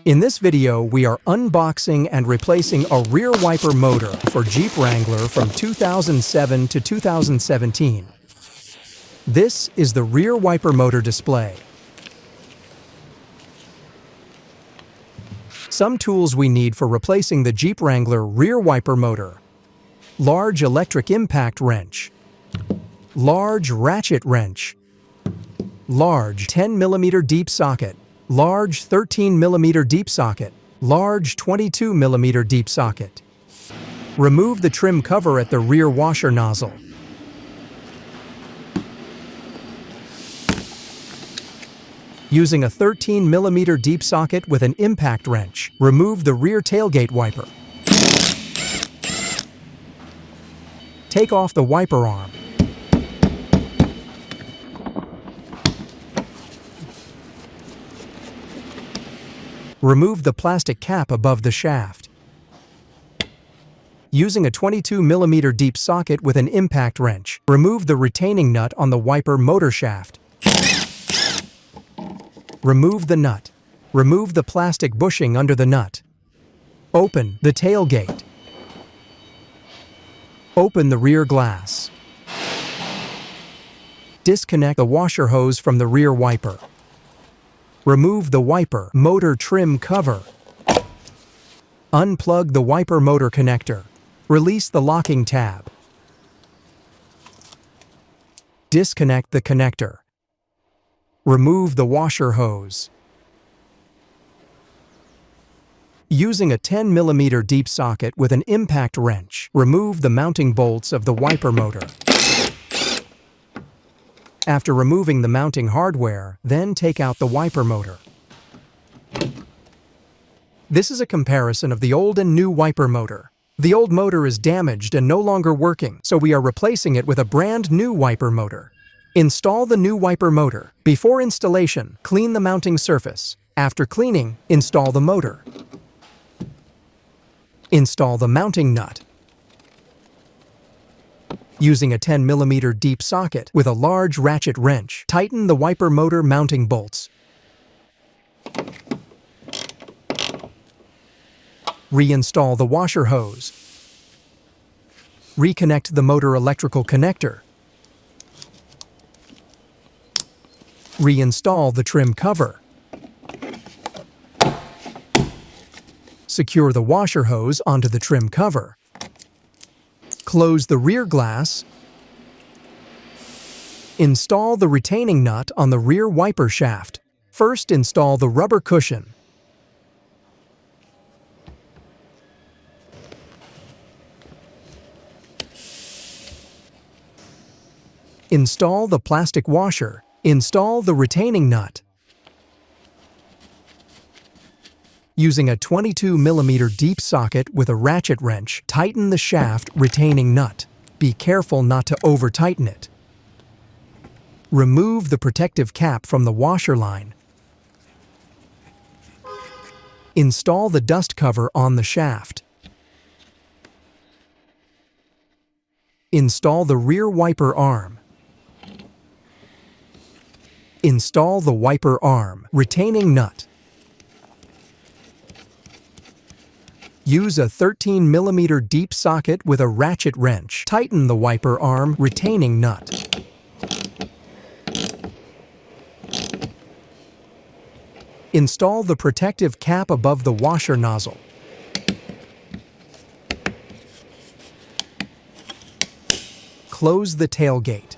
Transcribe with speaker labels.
Speaker 1: In this video, we are unboxing and replacing a rear wiper motor for Jeep Wrangler from 2007 to 2017. This is the rear wiper motor display. Some tools we need for replacing the Jeep Wrangler rear wiper motor: large electric impact wrench, large ratchet wrench, large 10mm deep socket, large 13mm deep socket, large 22mm deep socket. Remove the trim cover at the rear washer nozzle. Using a 13mm deep socket with an impact wrench, remove the rear tailgate wiper. Take off the wiper arm. Remove the plastic cap above the shaft. Using a 22mm deep socket with an impact wrench, remove the retaining nut on the wiper motor shaft. Remove the nut. Remove the plastic bushing under the nut. Open the tailgate. Open the rear glass. Disconnect the washer hose from the rear wiper. Remove the wiper motor trim cover. Unplug the wiper motor connector. Release the locking tab. Disconnect the connector. Remove the washer hose. Using a 10mm deep socket with an impact wrench, remove the mounting bolts of the wiper motor. After removing the mounting hardware, then take out the wiper motor. This is a comparison of the old and new wiper motor. The old motor is damaged and no longer working, so we are replacing it with a brand new wiper motor. Install the new wiper motor. Before installation, clean the mounting surface. After cleaning, install the motor. Install the mounting nut. Using a 10mm deep socket with a large ratchet wrench, tighten the wiper motor mounting bolts. Reinstall the washer hose. Reconnect the motor electrical connector. Reinstall the trim cover. Secure the washer hose onto the trim cover. Close the rear glass. Install the retaining nut on the rear wiper shaft. First, install the rubber cushion. Install the plastic washer. Install the retaining nut. Using a 22mm deep socket with a ratchet wrench, tighten the shaft retaining nut. Be careful not to over-tighten it. Remove the protective cap from the washer line. Install the dust cover on the shaft. Install the rear wiper arm. Install the wiper arm retaining nut. Use a 13mm deep socket with a ratchet wrench. Tighten the wiper arm retaining nut. Install the protective cap above the washer nozzle. Close the tailgate.